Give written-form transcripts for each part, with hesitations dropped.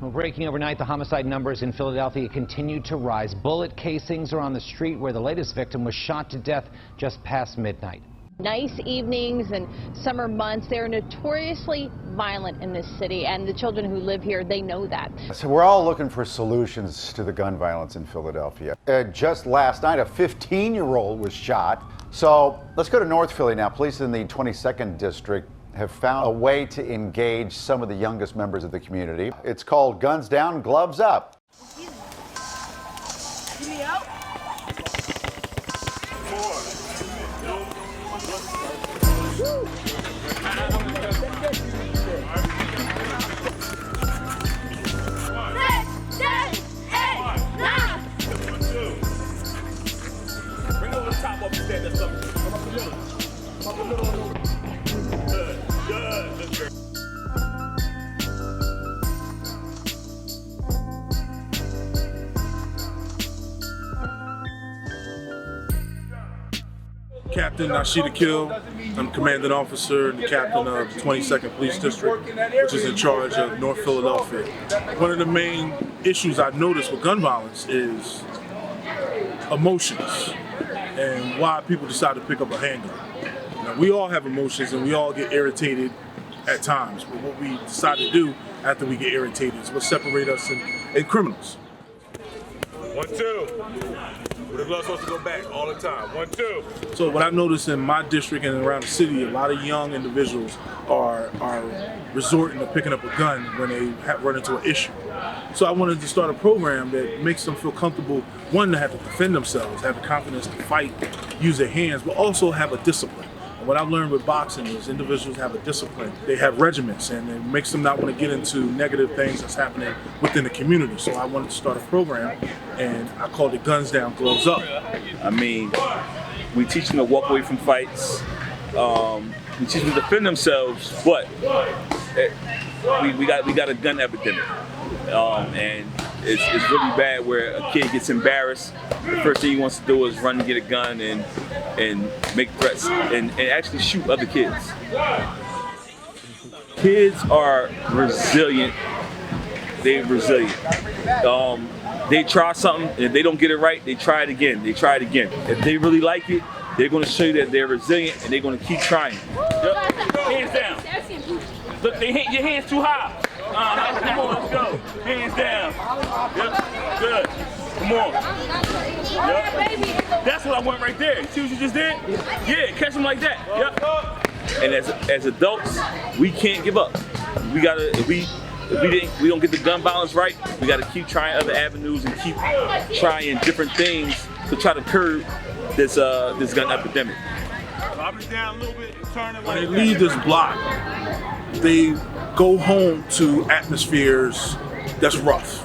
Well, breaking overnight, the homicide numbers in Philadelphia continue to rise. Bullet casings are on the street where the latest victim was shot to death just past midnight. Nice evenings and summer months, they're notoriously violent in this city, and the children who live here, they know that. So we're all looking for solutions to the gun violence in Philadelphia. Just last night, a 15-year-old was shot. So let's go to North Philly now. Police in the 22nd District have found a way to engage some of the youngest members of the community. It's called Guns Down, Gloves Up. Captain Nashid Akil. I'm commanding officer and the captain of the 22nd Police District, which is in charge of North Philadelphia. One of the main issues I've noticed with gun violence is emotions and why people decide to pick up a handgun. Now, we all have emotions and we all get irritated at times, but what we decide to do after we get irritated is what separates us and criminals. 1, 2. The glove's supposed to go back all the time. 1, 2. So what I noticed in my district and around the city, a lot of young individuals are resorting to picking up a gun when they run into an issue. So I wanted to start a program that makes them feel comfortable, one, to have to defend themselves, have the confidence to fight, use their hands, but also have a discipline. And what I've learned with boxing is individuals have a discipline. They have regiments, and it makes them not want to get into negative things that's happening within the community. So I wanted to start a program, and I called it Guns Down, Gloves Up. I mean, we teach them to walk away from fights. We teach them to defend themselves, but we got a gun epidemic, and it's really bad where a kid gets embarrassed. The first thing he wants to do is run and get a gun and make threats and actually shoot other kids. Kids are resilient. They're resilient. They try something, and if they don't get it right, they try it again. They try it again. If they really like it, they're going to show you that they're resilient, and they're going to keep trying. Yep. Hands down. Look, your hands too high. Come on, let's go. Hands down. Yep. Good. Come on. Yep. That's what I want right there. See what you just did? Yeah, catch them like that. Yep. And as adults, we can't give up. We gotta. If we don't get the gun violence right, we gotta keep trying other avenues and keep trying different things to try to curb this gun epidemic. Drop it down a little bit. Turn it. When they leave this block, they go home to atmospheres that's rough.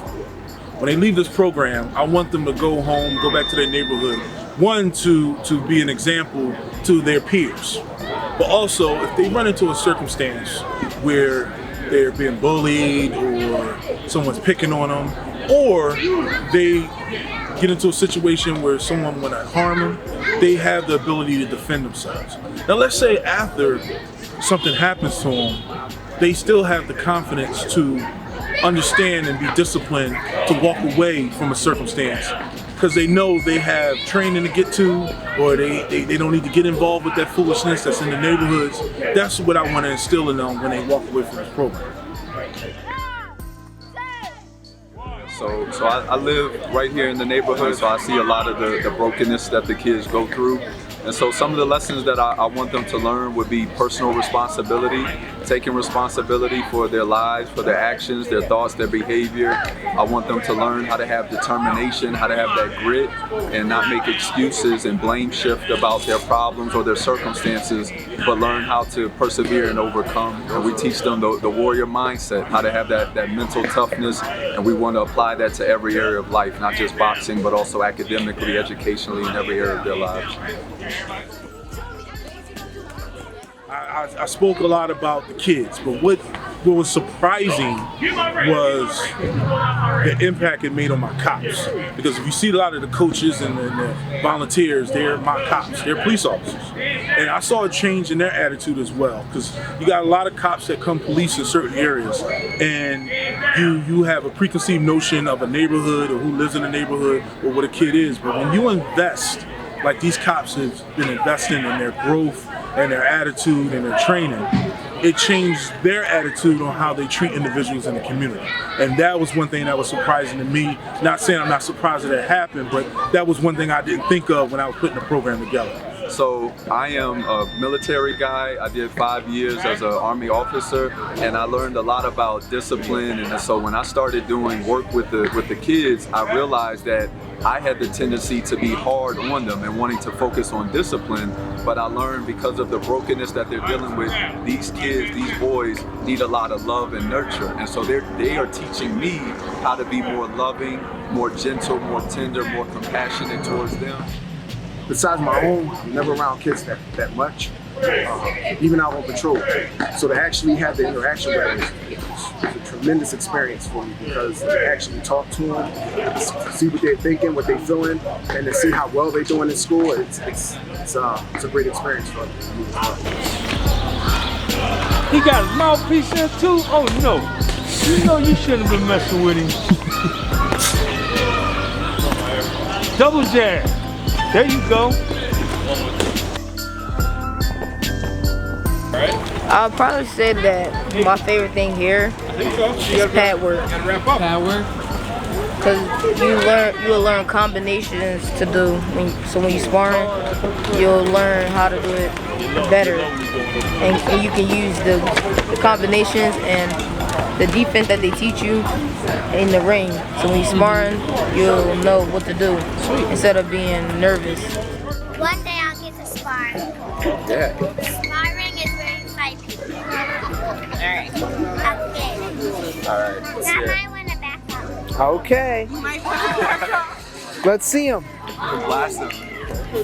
When they leave this program, I want them to go home, go back to their neighborhood. One, to be an example to their peers. But also, if they run into a circumstance where they're being bullied or someone's picking on them, or they get into a situation where someone want to harm them, they have the ability to defend themselves. Now let's say after something happens to them, they still have the confidence to understand and be disciplined to walk away from a circumstance because they know they have training to get to, or they don't need to get involved with that foolishness that's in the neighborhoods. That's what I want to instill in them when they walk away from this program. So I live right here in the neighborhood, so I see a lot of the brokenness that the kids go through. And so some of the lessons that I want them to learn would be personal responsibility, taking responsibility for their lives, for their actions, their thoughts, their behavior. I want them to learn how to have determination, how to have that grit, and not make excuses and blame shift about their problems or their circumstances, but learn how to persevere and overcome. And we teach them the warrior mindset, how to have that mental toughness, and we want to apply that to every area of life, not just boxing, but also academically, educationally, in every area of their lives. I spoke a lot about the kids, but what what was surprising was the impact it made on my cops. Because if you see a lot of the coaches and the volunteers, they're my cops, they're police officers. And I saw a change in their attitude as well, because you got a lot of cops that come police in certain areas, and you have a preconceived notion of a neighborhood or who lives in a neighborhood or what a kid is. But when you invest, like these cops have been investing in their growth and their attitude and their training, it changed their attitude on how they treat individuals in the community. And that was one thing that was surprising to me. Not saying I'm not surprised that it happened, but that was one thing I didn't think of when I was putting the program together. So I am a military guy. I did 5 years as an Army officer, and I learned a lot about discipline. And so when I started doing work with the kids, I realized that I had the tendency to be hard on them and wanting to focus on discipline. But I learned, because of the brokenness that they're dealing with, these kids, these boys need a lot of love and nurture. And so they are teaching me how to be more loving, more gentle, more tender, more compassionate towards them. Besides my own, I'm never around kids that much, even out on patrol. So to actually have the interaction with them is a tremendous experience for me, because to actually talk to them, to see what they're thinking, what they're feeling, and to see how well they're doing in school, it's a great experience for me. He got his mouthpiece in too? Oh no, you know you shouldn't have been messing with him. Double jab. There you go. I'll probably say that my favorite thing here is pad work. Pad work? Because you'll learn combinations to do. So when you're sparring, you'll learn how to do it better. And you can use the combinations and the defense that they teach you in the ring. So when you're sparring, you'll know what to do instead of being nervous. One day I'll get to spar. Yeah. Sparring is very exciting. Alright. Okay. All right. Now I want to back up. Okay. Let's see them. Blast them.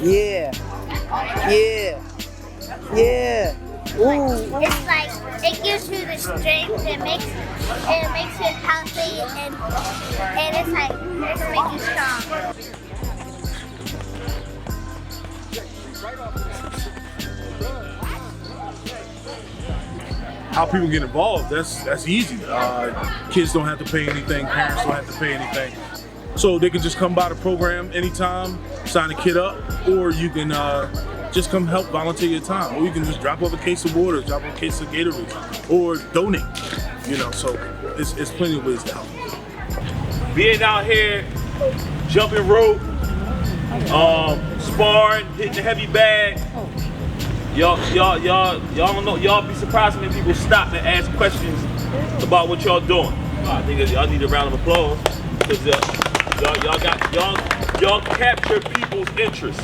Yeah. Yeah. Yeah. Ooh. It's like, it gives you the strength, it makes you healthy, and it's like, it's make you strong. How people get involved, that's easy. Kids don't have to pay anything, parents don't have to pay anything. So they can just come by the program anytime, sign a kid up, or you can just come help volunteer your time. Or you can just drop off a case of water, drop off a case of Gatorade, or donate. You know, so it's plenty of ways to help. Being out here, jumping rope, sparring, hitting the heavy bag. Y'all don't know. Y'all be surprised when people stop and ask questions about what y'all doing. I think y'all need a round of applause, because y'all capture people's interest.